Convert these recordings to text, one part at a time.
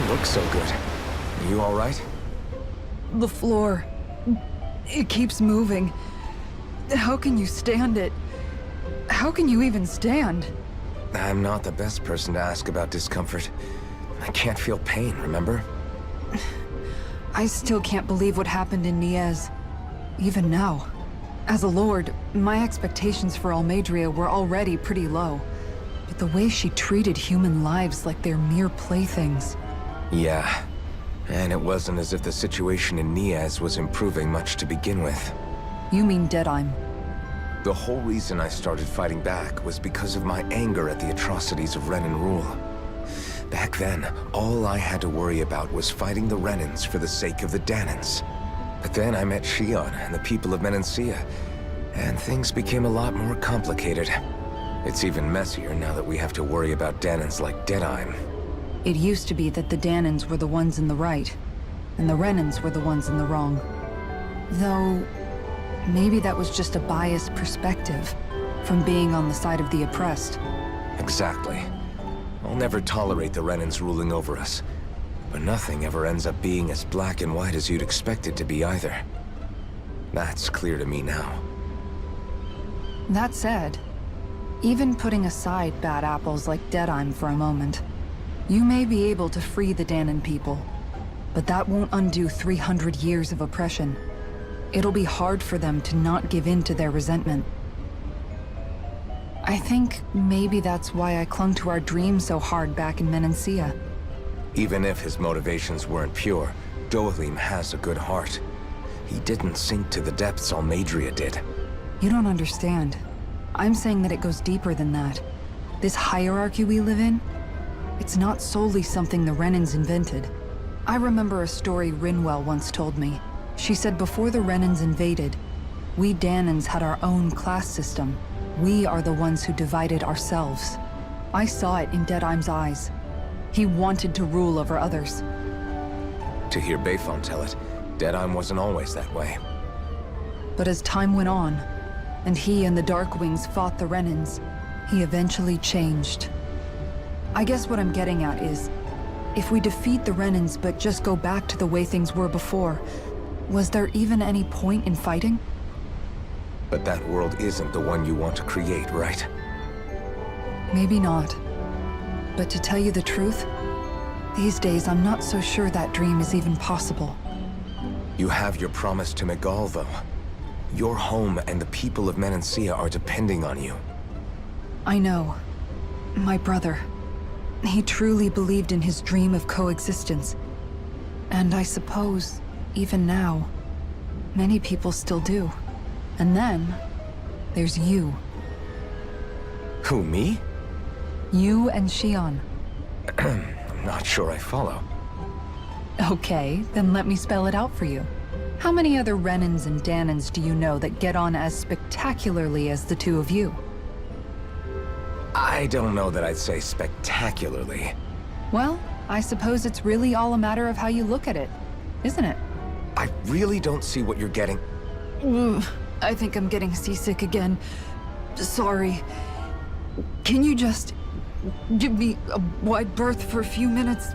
don't look so good. You all right? The floor. It keeps moving. How can you stand it? How can you even stand? I'm not the best person to ask about discomfort. I can't feel pain, remember? I still can't believe what happened in Niez. Even now. As a lord, my expectations for Almeidrea were already pretty low. But the way she treated human lives like they're mere playthings. Yeah. And it wasn't as if the situation in Niez was improving much to begin with. You mean Deadheim? The whole reason I started fighting back was because of my anger at the atrocities of Renan rule. Back then, all I had to worry about was fighting the Renans for the sake of the Danans. But then I met Shion and the people of Menancia, and things became a lot more complicated. It's even messier now that we have to worry about Danans like Deadheim. It used to be that the Danans were the ones in the right, and the Renans were the ones in the wrong. Though, maybe that was just a biased perspective from being on the side of the oppressed. Exactly. I'll never tolerate the Renans ruling over us. But nothing ever ends up being as black and white as you'd expect it to be either. That's clear to me now. That said, even putting aside bad apples like Deadheim for a moment, you may be able to free the Danan people, but that won't undo 300 years of oppression. It'll be hard for them to not give in to their resentment. I think maybe that's why I clung to our dream so hard back in Menancia. Even if his motivations weren't pure, Dohalim has a good heart. He didn't sink to the depths Almeidrea did. You don't understand. I'm saying that it goes deeper than that. This hierarchy we live in, it's not solely something the Renans invented. I remember a story Rinwell once told me. She said before the Renans invaded, we Danans had our own class system. We are the ones who divided ourselves. I saw it in Deadheim's eyes. He wanted to rule over others. To hear Bayfon tell it, Deadheim wasn't always that way. But as time went on, and he and the Darkwings fought the Renans, he eventually changed. I guess what I'm getting at is, if we defeat the Renans but just go back to the way things were before, was there even any point in fighting? But that world isn't the one you want to create, right? Maybe not. But to tell you the truth, these days I'm not so sure that dream is even possible. You have your promise to Megal, though. Your home and the people of Menancia are depending on you. I know. My brother. He truly believed in his dream of coexistence. And I suppose, even now, many people still do. And then, there's you. Who, me? You and Shion. I'm not sure I follow. Okay, then let me spell it out for you. How many other Renans and Danans do you know that get on as spectacularly as the two of you? I don't know that I'd say spectacularly. Well, I suppose it's really all a matter of how you look at it, isn't it? I really don't see what you're getting. I think I'm getting seasick again. Sorry. Can you just give me a wide berth for a few minutes?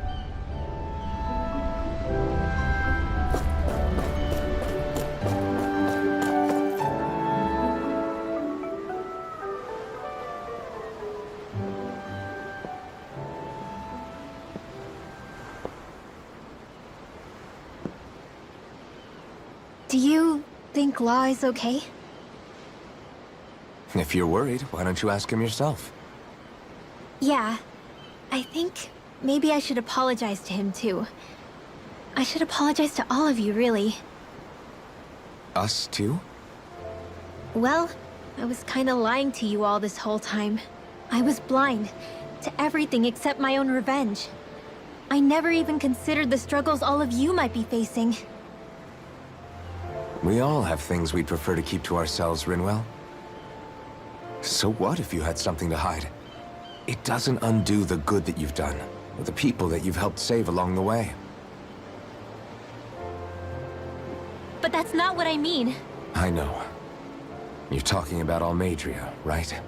Do you think Law is okay? If you're worried, why don't you ask him yourself? Yeah. I think maybe I should apologize to him too. I should apologize to all of you, really. Us too? Well, I was kinda lying to you all this whole time. I was blind to everything except my own revenge. I never even considered the struggles all of you might be facing. We all have things we'd prefer to keep to ourselves, Rinwell. So what if you had something to hide? It doesn't undo the good that you've done, or the people that you've helped save along the way. But that's not what I mean. I know. You're talking about Almeidrea, right?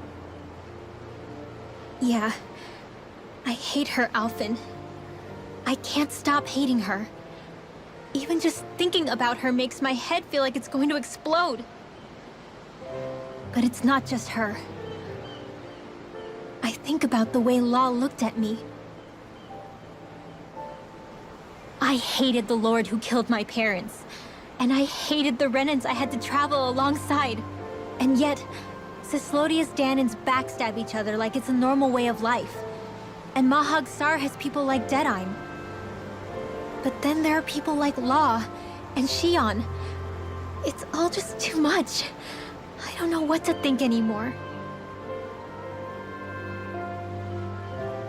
Yeah. I hate her, Alphen. I can't stop hating her. Even just thinking about her makes my head feel like it's going to explode. But it's not just her. I think about the way Law looked at me. I hated the Lord who killed my parents. And I hated the Renans I had to travel alongside. And yet, Cyslodia's Danans backstab each other like it's a normal way of life. And Mahag Sar has people like Deadeye. But then there are people like Law and Shion. It's all just too much. I don't know what to think anymore.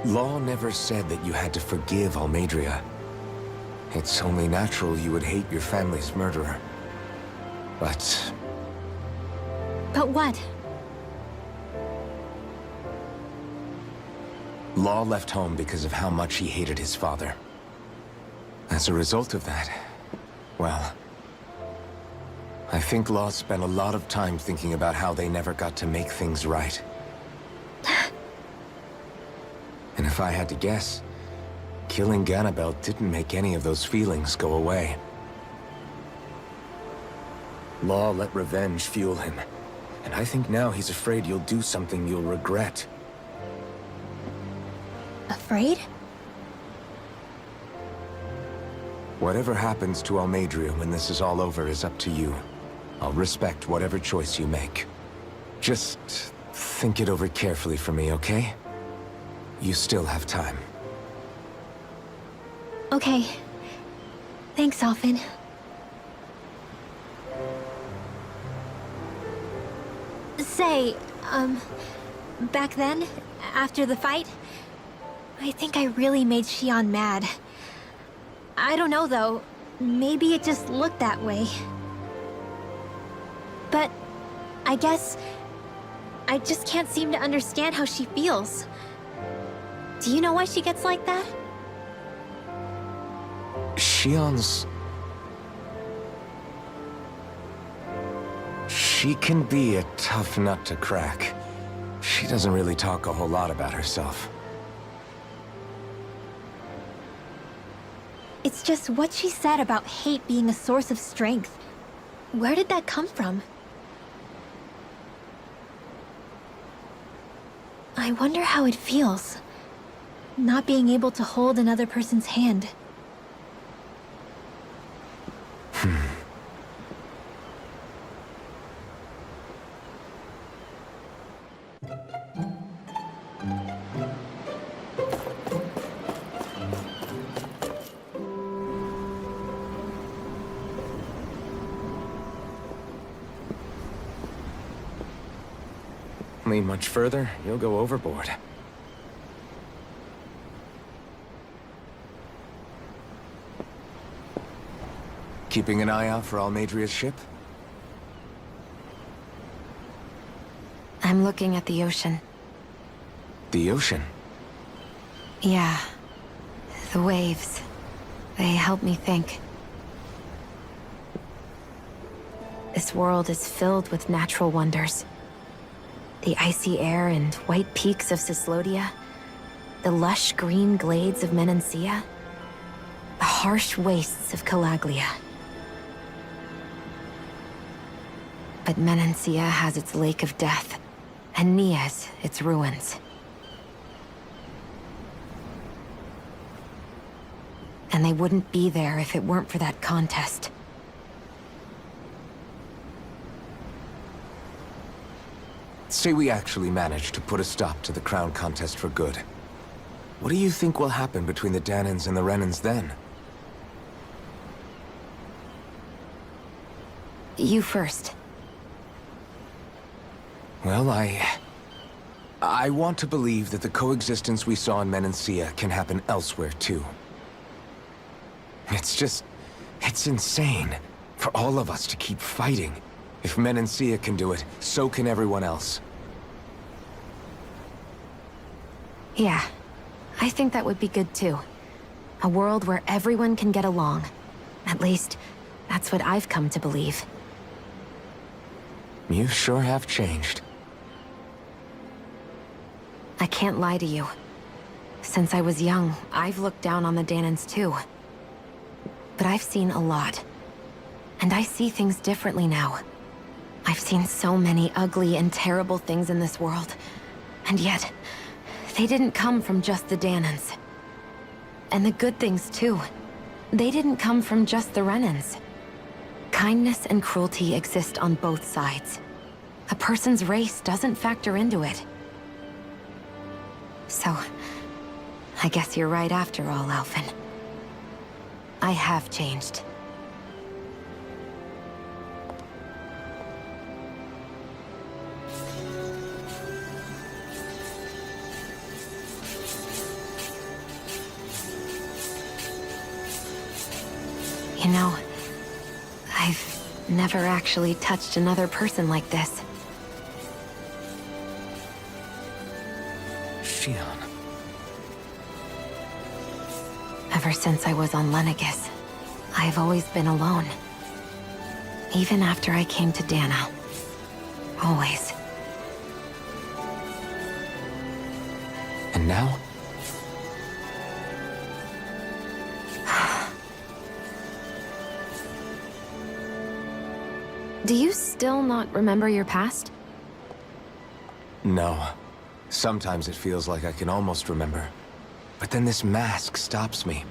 Law never said that you had to forgive Almeidrea. It's only natural you would hate your family's murderer. But what? Law left home because of how much he hated his father. As a result of that, well, I think Law spent a lot of time thinking about how they never got to make things right. And if I had to guess, killing Ganabel didn't make any of those feelings go away. Law let revenge fuel him, and I think now he's afraid you'll do something you'll regret. Afraid? Whatever happens to Almeidrea when this is all over is up to you. I'll respect whatever choice you make. Just think it over carefully for me, okay? You still have time. Okay. Thanks, Alphen. Say, back then, after the fight, I think I really made Shion mad. I don't know, though. Maybe it just looked that way. But I guess I just can't seem to understand how she feels. Do you know why she gets like that? Shion's... She can be a tough nut to crack. She doesn't really talk a whole lot about herself. It's just what she said about hate being a source of strength. Where did that come from? I wonder how it feels, not being able to hold another person's hand. Lean much further, you'll go overboard. Keeping an eye out for Almeidrea's ship? I'm looking at the ocean. The ocean? Yeah. The waves. They help me think. This world is filled with natural wonders. The icy air and white peaks of Cyslodia, the lush green glades of Menancia, the harsh wastes of Calaglia. But Menancia has its Lake of Death, and Nias its ruins. And they wouldn't be there if it weren't for that contest. Say we actually managed to put a stop to the crown contest for good. What do you think will happen between the Danans and the Renans then? You first. Well, I want to believe that the coexistence we saw in Menancia can happen elsewhere, too. It's insane for all of us to keep fighting. If Menancia can do it, so can everyone else. Yeah, I think that would be good too. A world where everyone can get along. At least, that's what I've come to believe. You sure have changed. I can't lie to you. Since I was young, I've looked down on the Danans too. But I've seen a lot. And I see things differently now. I've seen so many ugly and terrible things in this world. And yet, they didn't come from just the Danans. And the good things too. They didn't come from just the Renans. Kindness and cruelty exist on both sides. A person's race doesn't factor into it. So, I guess you're right after all, Alphen. I have changed. You know, I've never actually touched another person like this. Shion. Ever since I was on Lenegis, I've always been alone. Even after I came to Dana. Always. And now? Do you still not remember your past? No. Sometimes it feels like I can almost remember. But then this mask stops me.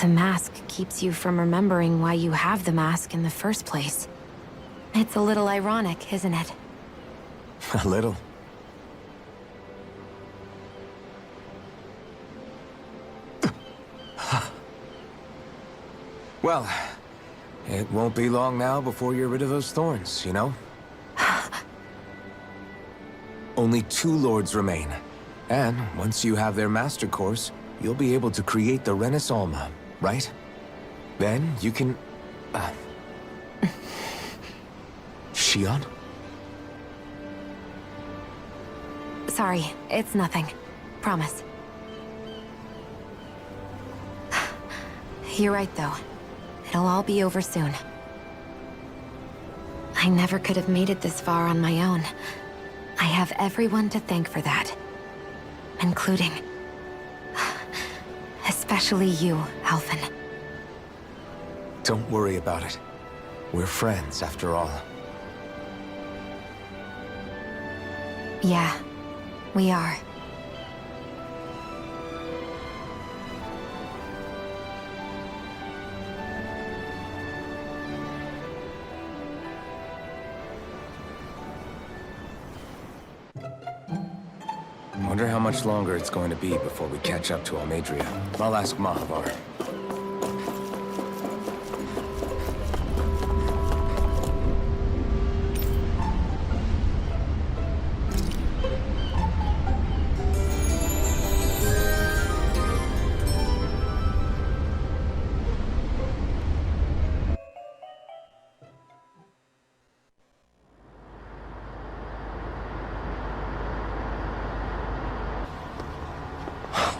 The mask keeps you from remembering why you have the mask in the first place. It's a little ironic, isn't it? A little. Well, it won't be long now before you're rid of those thorns, you know? Only 2 lords remain. And once you have their master course, you'll be able to create the Renis Alma, right? Then you can... Shion? Sorry, it's nothing. Promise. You're right, though. It'll all be over soon. I never could have made it this far on my own. I have everyone to thank for that. Including... especially you, Alphen. Don't worry about it. We're friends, after all. Yeah, we are. Wonder how much longer it's going to be before we catch up to Almadria. I'll ask Mahavar.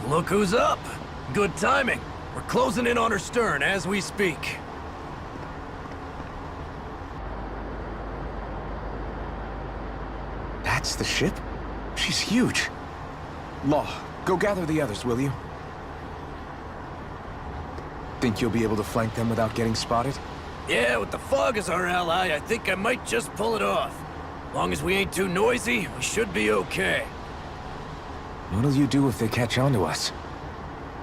Look who's up! Good timing. We're closing in on her stern as we speak. That's the ship? She's huge. Law, go gather the others, will you? Think you'll be able to flank them without getting spotted? Yeah, with the fog as our ally, I think I might just pull it off. Long as we ain't too noisy, we should be okay. What'll you do if they catch on to us?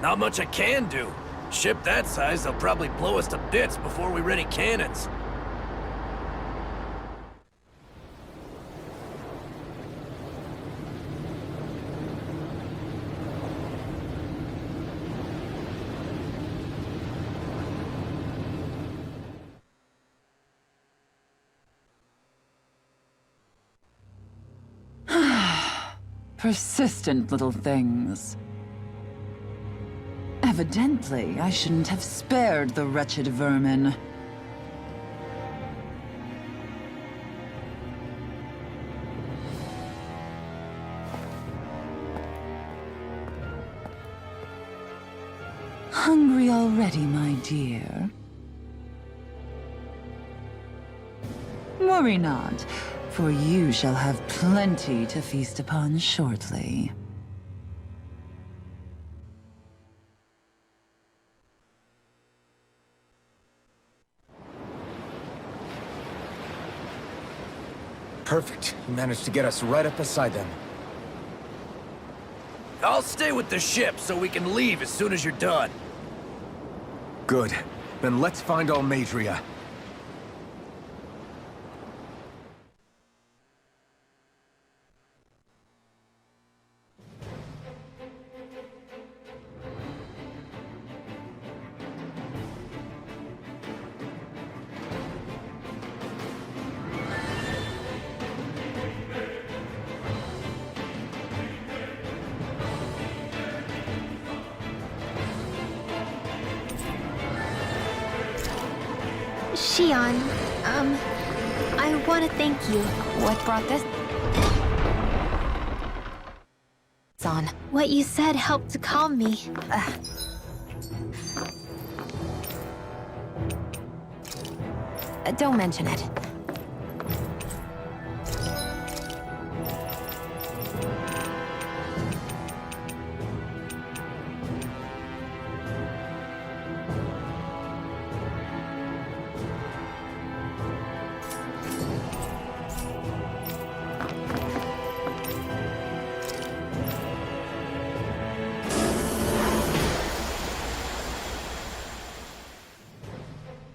Not much I can do. Ship that size, they'll probably blow us to bits before we ready cannons. Persistent little things. Evidently, I shouldn't have spared the wretched vermin. Hungry already, my dear? Worry not, for you shall have plenty to feast upon shortly. Perfect. You managed to get us right up beside them. I'll stay with the ship so we can leave as soon as you're done. Good. Then let's find Almadria. Xion, I want to thank you. What brought this? It's on. What you said helped to calm me. Don't mention it.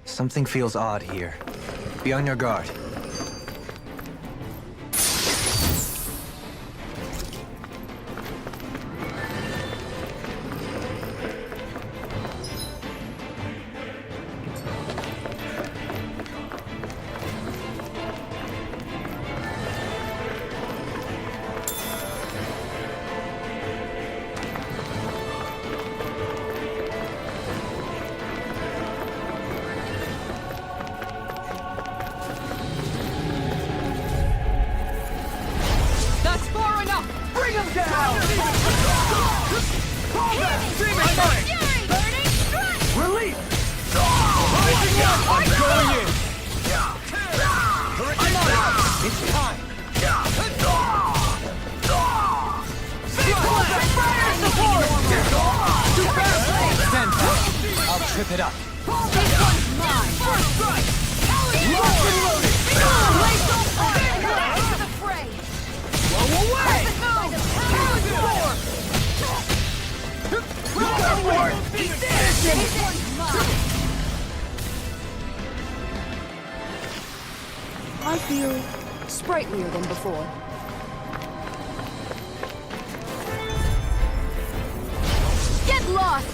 Something feels odd here. Be on your guard. Trip it up. I feel sprightlier than before. Get lost!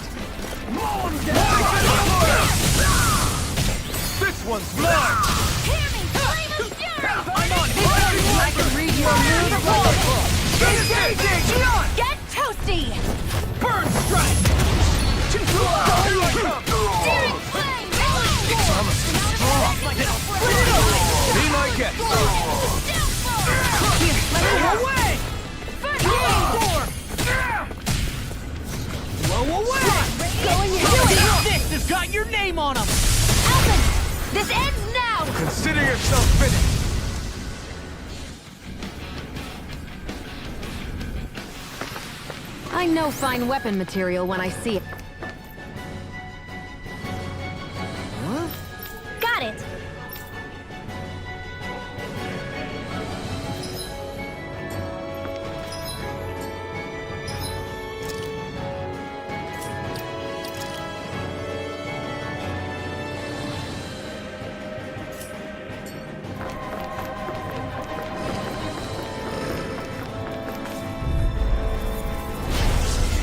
This one's mine! Hear me, flame of fury! I can read your moves. Engaging! Get toasty! Burn strike! Daring flame! It's almost strong! Be my guest! Away! Blow away! Going in! This has got your name on him! Alvin! This ends now! Consider yourself finished! I know fine weapon material when I see it. Got it!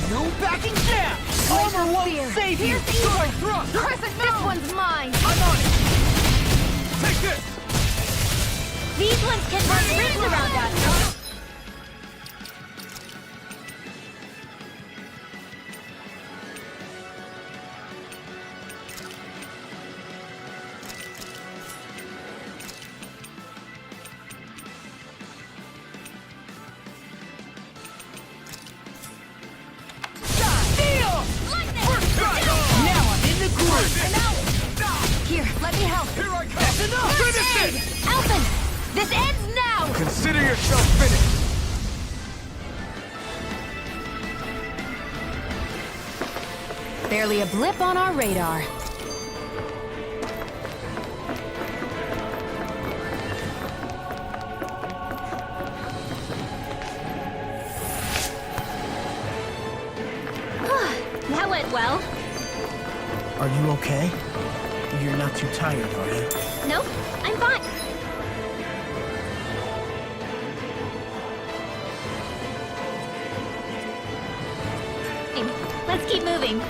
No backing down! Armor won't save you! Thrust! This one's mine! I'm on it! Take this! These ones can run rings around us! Here, let me help. Here I come! That's enough! First aid! Alvin! This ends now! Consider yourself finished! Barely a blip on our radar. Well, Are you okay? You're not too tired, are you? nope, I'm fine. Let's keep moving.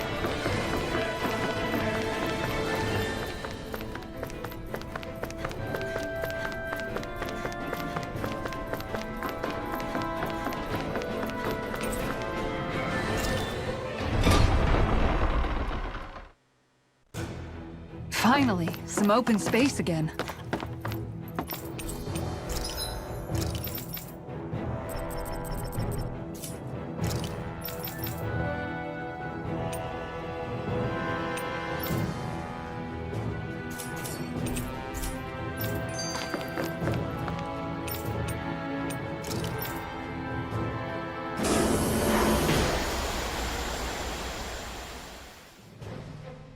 Finally, some open space again.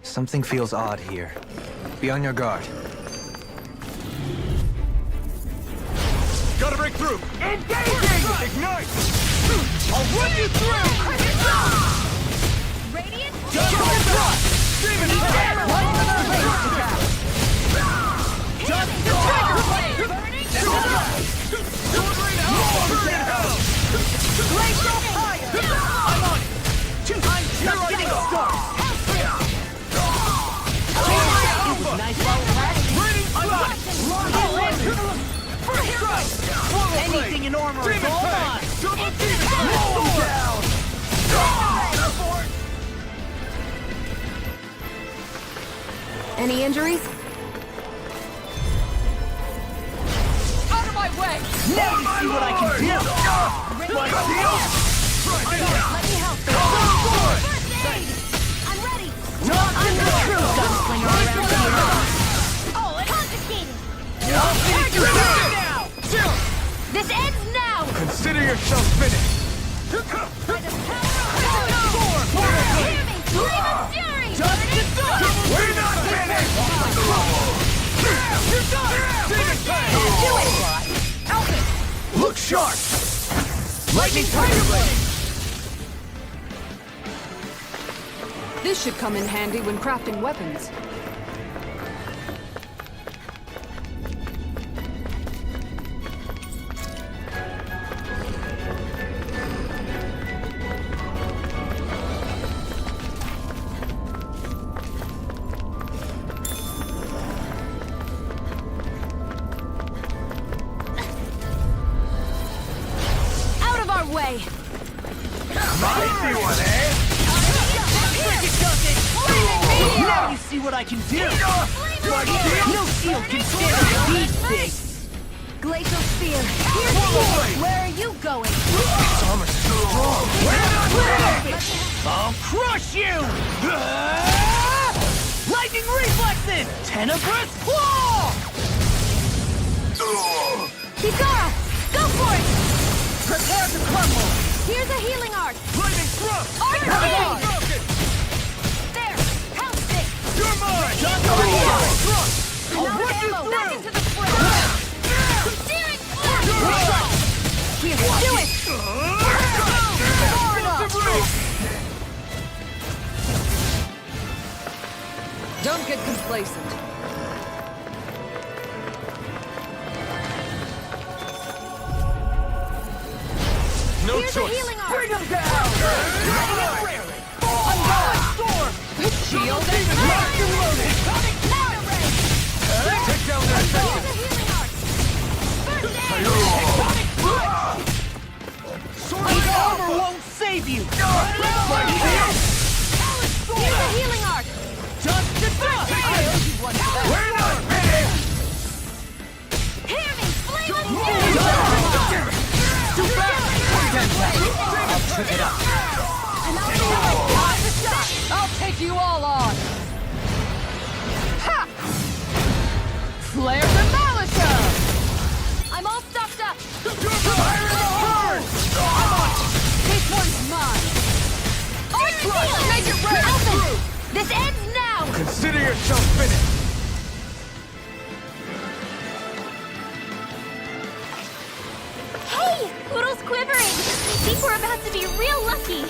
Something feels odd here. Be on your guard. Gotta break through! Engaging! Ignite! I'll run you through! Radiant? Just hold up! Demon Fire! Just the trigger! Burning! Glacial fire! I'm on it! I'm just getting started! Nice while lasting. Raining flash! First strike! Anything in armor is all mine. Double demon! Roll down! Any injuries? Out of my way! Now you see what I can do! My shield! Let me help. First aid! I'm ready! I'm the true gunslinger around here. Oh, confiscated! I'll finish you now! This ends now! Consider yourself finished! By the power of Hear me! Scream of fury! We're not finished! You're done! Demon Fire! Do it! Elvis! Look sharp! Lightning Tiger Blade! This should come in handy when crafting weapons. Out of our way! Easy one, eh? Now you see what I can do! No shield can stand against these things! Glacial Spear! Here's where are you going? This armor's too strong! I'll crush you! Lightning reflexes! Tenebrous claw! Kisara! Go for it! Prepare to crumble! Here's a healing art! Lightning thrust! Arc Come Blade! on! There! Health stick! You're mine! Just Lightning over here! thrust! I'll Enough run you ammo! Back into through! the fray! Searing flash! Here, do it! Don't get complacent. No Here's a choice! healing art! Bring him down! Storm! Shield and locked and loaded! Power ray! Take down their Here's section! a healing art! First aid! His armor won't save you! Here's a healing art! Just the thrust! I owe you one for that! We're not finished! Hear me! Flame of fury! Too fast! I'll trip it up! I'll take you all on! Ha! Flare the Malisa! I'm all stocked up! This one's mine! Arc Seal! Make it rain! Elfin! This ends now! Consider yourself finished! Hey! Poodle's quivering! I think we're about to be real lucky!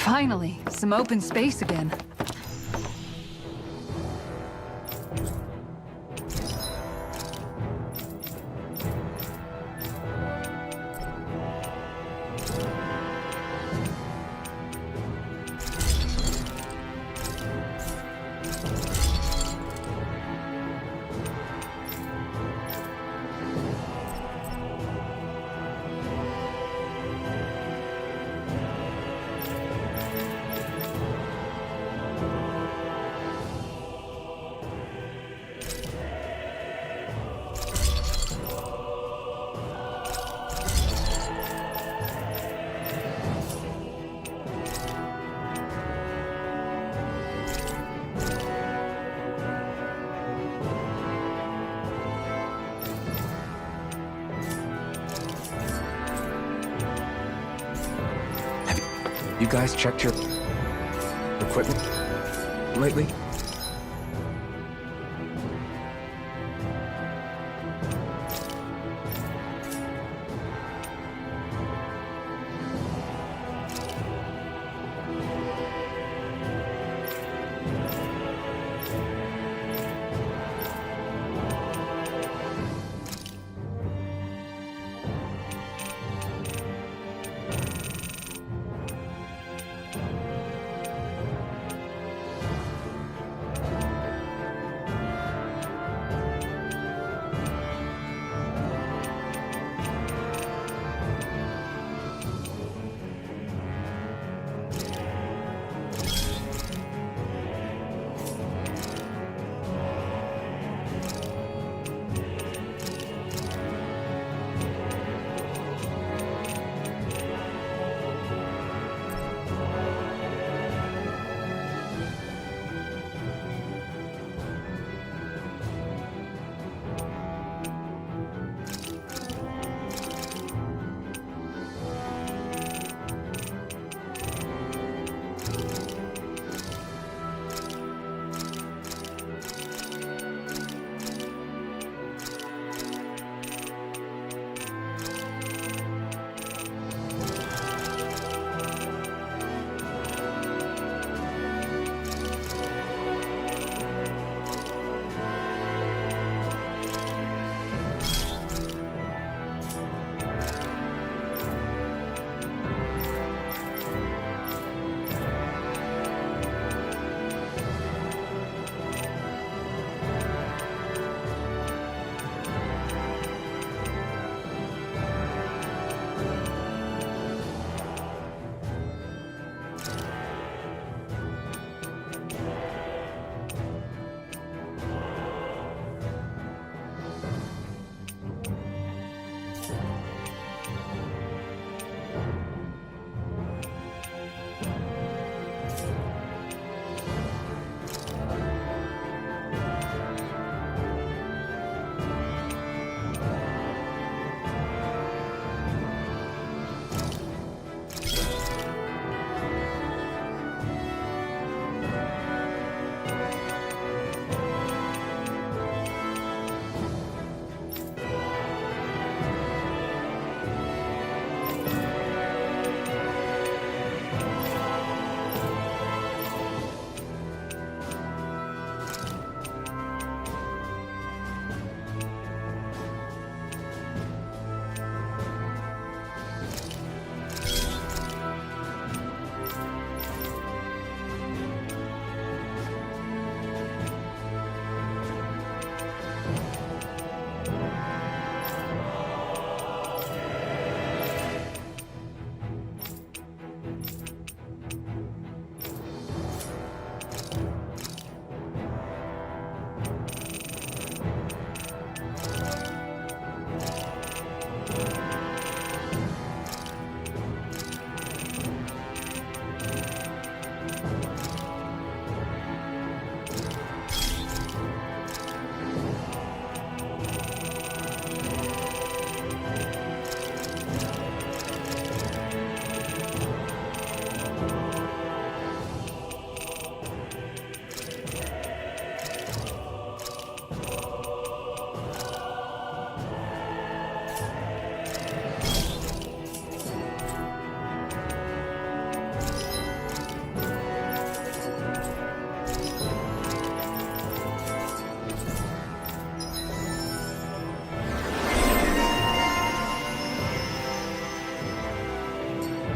Finally, some open space again. You guys checked your equipment lately?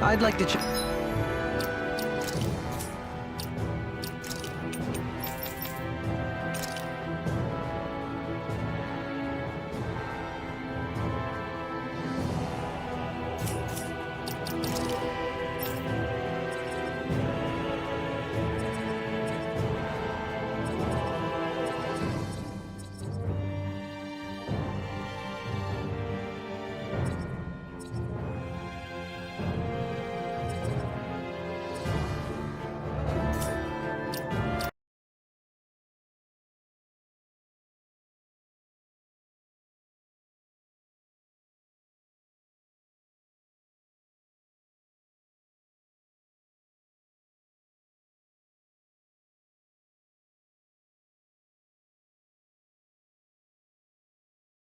I'd like to